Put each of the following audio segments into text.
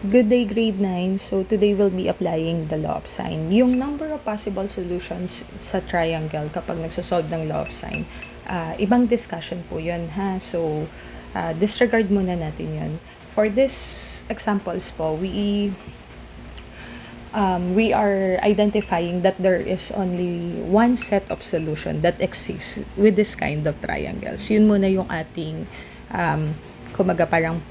Good day, grade 9. So, today we'll be applying the law of sine. Yung number of possible solutions sa triangle kapag nagsosolve ng law of sine, ibang discussion po yun, ha? So, disregard muna natin yun. For this examples po, we are identifying that there is only one set of solution that exists with this kind of triangles. Yun muna yung ating, kumaga parang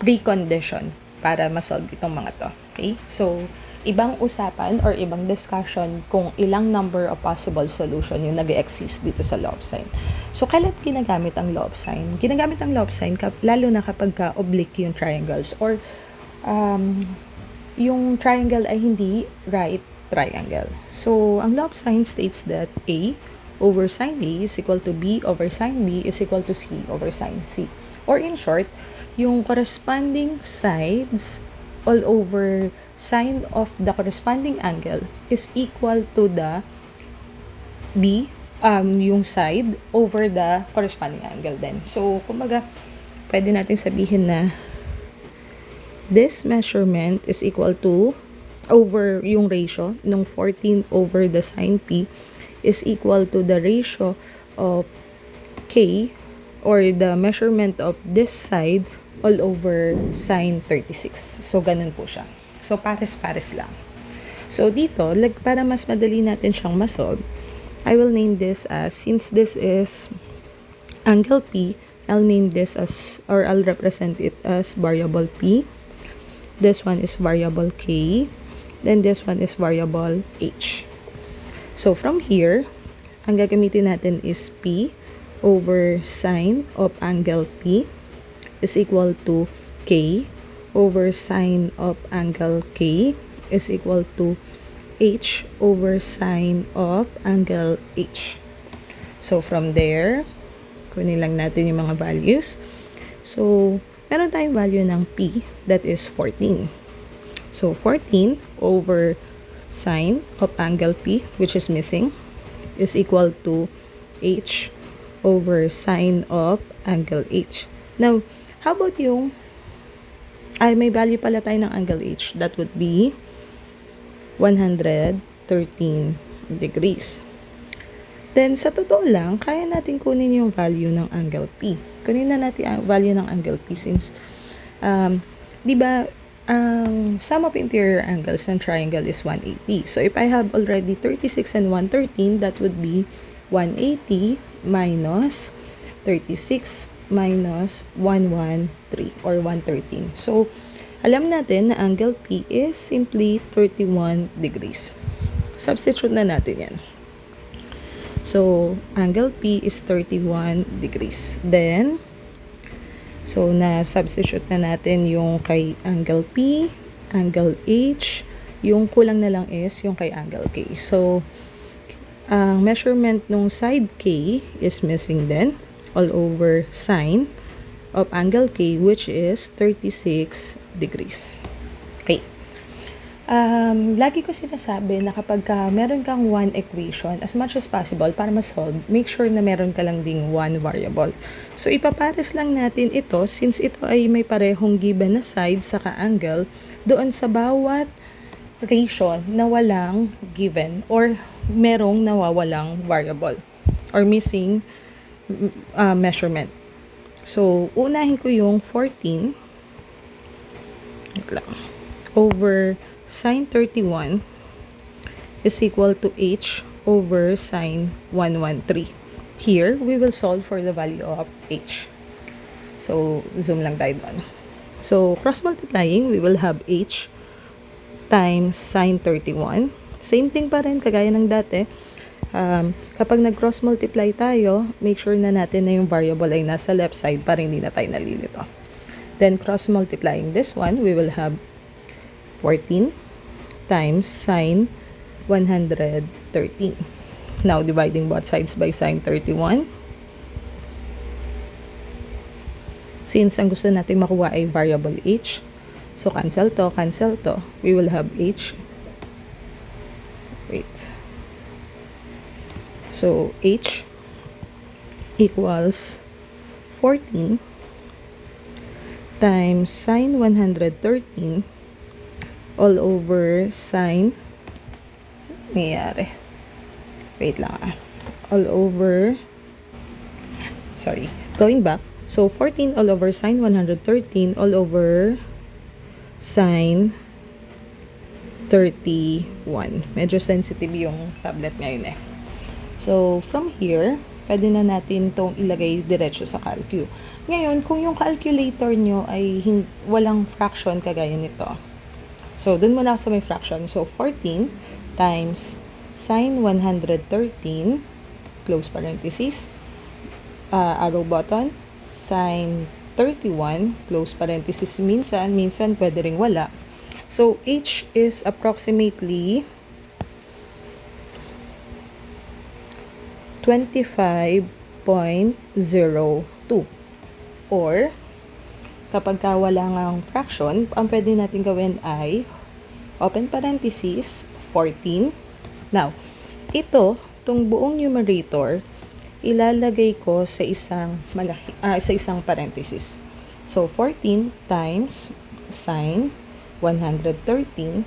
precondition para ma-solve itong mga to. Okay? So, ibang usapan or ibang discussion kung ilang number of possible solution yung nag-exist dito sa law of sine. So, kailan ginagamit ang law of sine? Ginagamit ang law of sine lalo na kapag oblique yung triangles or yung triangle ay hindi right triangle. So, ang law of sine states that A over sine A is equal to B over sine B is equal to C over sine C. Or in short, yung corresponding sides all over sine of the corresponding angle is equal to the B, yung side over the corresponding angle din. So, kumbaga, pwede natin sabihin na this measurement is equal to, over yung ratio, nung 14 over the sine P is equal to the ratio of K or the measurement of this side all over sine 36. So, ganun po siya. So, pares-pares lang. So, dito, para mas madali natin siyang masolve, I will name this as, since this is angle P, I'll name this as, or I'll represent it as variable P. This one is variable K. Then, this one is variable H. So, from here, ang gagamitin natin is P over sine of angle P is equal to K over sine of angle K is equal to H over sine of angle H. So, from there, kunin lang natin yung mga values. So, meron tayong value ng P, that is 14. So, 14 over sine of angle P, which is missing, is equal to H over sine of angle H. Now, how about yung, may value pala tayo ng angle H. That would be 113 degrees. Then, sa totoo lang, kaya natin kunin yung value ng angle P. Kunin na natin ang value ng angle P since, di ba, ang sum of interior angles ng triangle is 180. So, if I have already 36 and 113, that would be 180 minus 36 minus 113 or 113. So, alam natin na angle P is simply 31 degrees. Substitute na natin yan. So, angle P is 31 degrees. Then, so, na-substitute na natin yung kay angle P, angle H, yung kulang na lang is yung kay angle K. So, ang measurement nung side K is missing then, all over sine of angle K, which is 36 degrees. Okay. Lagi ko sinasabi na kapag meron kang one equation, as much as possible, para ma-solve, make sure na meron ka lang ding one variable. So, ipapares lang natin ito, since ito ay may parehong given na side sa ka-angle, doon sa bawat ratio na walang given or merong nawawalang variable or missing measurement. So, unahin ko yung 14 over sine 31 is equal to H over sine 113. Here, we will solve for the value of H. So, zoom lang tayo doon. So, cross-multiplying, we will have H times sine 31. Same thing pa rin, kagaya ng dati. Kapag nag-cross multiply tayo, make sure na natin na yung variable ay nasa left side para hindi na tayo nalilito. Then, cross multiplying this one, we will have 14 times sine 113. Now, dividing both sides by sine 31. Since ang gusto natin makuha ay variable H, so cancel to, we will have H. Wait. So, H equals 14 times sine 113 all over sine, nangyayari, wait lang all over, sorry, going back, so 14 all over sine 113 all over sine 31. Medyo sensitive yung tablet ngayon eh. So, from here, pwede na natin itong ilagay diretso sa calcu. Ngayon, kung yung calculator nyo ay walang fraction kagaya nito. So, dun muna sa may fraction. So, 14 times sine 113, close parenthesis, arrow button, sine 31, close parenthesis, minsan pwede ring wala. So, h is approximately 25.02. Or, kapag wala ngang fraction, ang pwede natin gawin ay open parenthesis, 14. Now, itong buong numerator, ilalagay ko sa isang sa isang parenthesis. So, 14 times sine 113.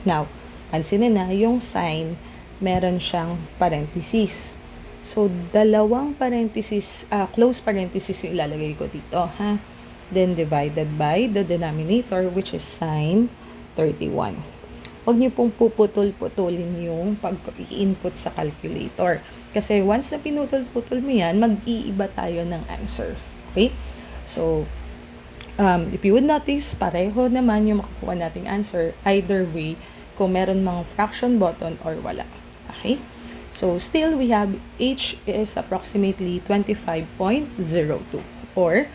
Now, pansinin na, yung sine, meron siyang parenthesis. So, dalawang parenthesis, close parenthesis yung ilalagay ko dito, ha? Then, divided by the denominator, which is sine 31. Huwag niyo pong puputol-putulin yung pag-i-input sa calculator. Kasi once na pinutol-putol mo yan, mag-iiba tayo ng answer. Okay? So, if you would notice, pareho naman yung makukuha nating answer, either way, kung meron mga fraction button or wala. Okay? So, still, we have h is approximately 25.02. Or,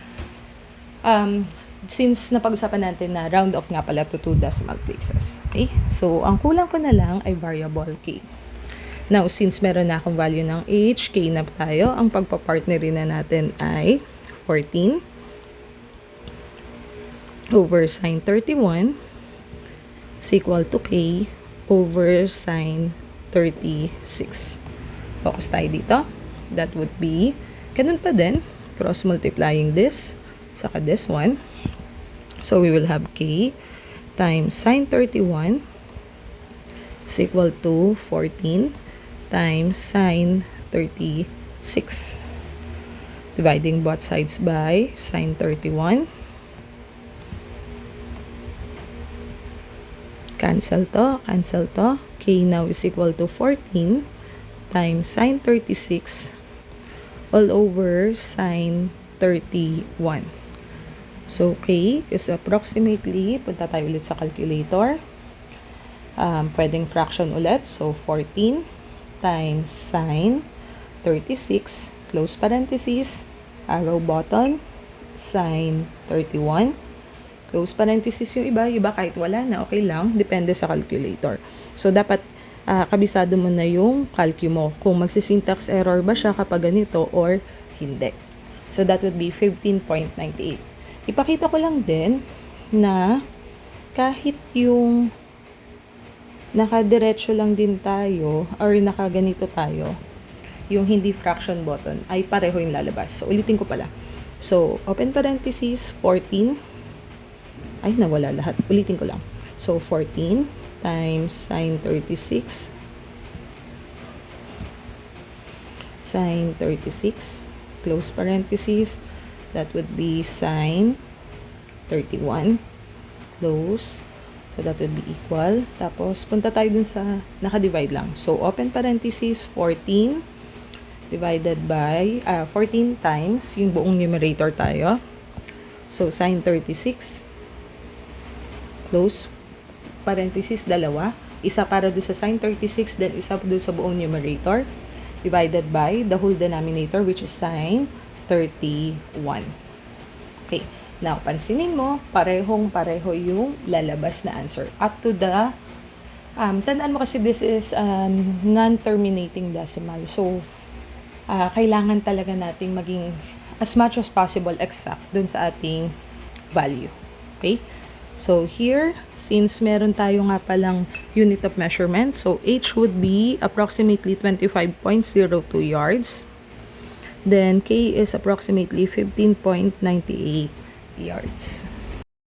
since napag-usapan natin na round off nga pala to 2 decimal places. Okay? So, ang kulang ko na lang ay variable k. Now, since meron na akong value ng h, k na tayo, ang pagpapartnerin na natin ay 14 over sine 31 is equal to k over sine 36. Focus tayo dito. That would be, ganun pa din, cross multiplying this, saka this one. So, we will have k times sine 31 is equal to 14 times sine 36. Dividing both sides by sine 31. Cancel to. K now is equal to 14 times sine 36 all over sine 31. So, K is approximately, punta tayo ulit sa calculator. Pwedeng fraction ulit. So, 14 times sine 36, close parenthesis, arrow button, sine 31. Close parenthesis yung iba kahit wala na, okay lang, depende sa calculator. So, dapat kabisado mo na yung calcu mo, kung magsisyntax error ba siya kapag ganito or hindi. So, that would be 15.98. Ipakita ko lang din na kahit yung nakadiretso lang din tayo or nakaganito tayo, yung hindi fraction button ay pareho yung lalabas. So, ulitin ko pala. So, open parenthesis, 14. Ay, nawala lahat. Ulitin ko lang. So, 14 times sine 36. Sine 36. Close parenthesis. That would be sine 31. Close. So, that would be equal. Tapos, punta tayo dun sa naka-divide lang. So, open parenthesis, 14 divided by, 14 times, yung buong numerator tayo. So, sine 36. Close parenthesis, dalawa. Isa para doon sa sine 36, then isa doon sa buong numerator. Divided by the whole denominator, which is sine 31. Okay. Now, pansinin mo, parehong-pareho yung lalabas na answer. Up to the, tandaan mo kasi this is non-terminating decimal. So, kailangan talaga nating maging as much as possible exact dun sa ating value. Okay? So, here, since meron tayo nga palang unit of measurement, so h would be approximately 25.02 yards. Then, k is approximately 15.98 yards.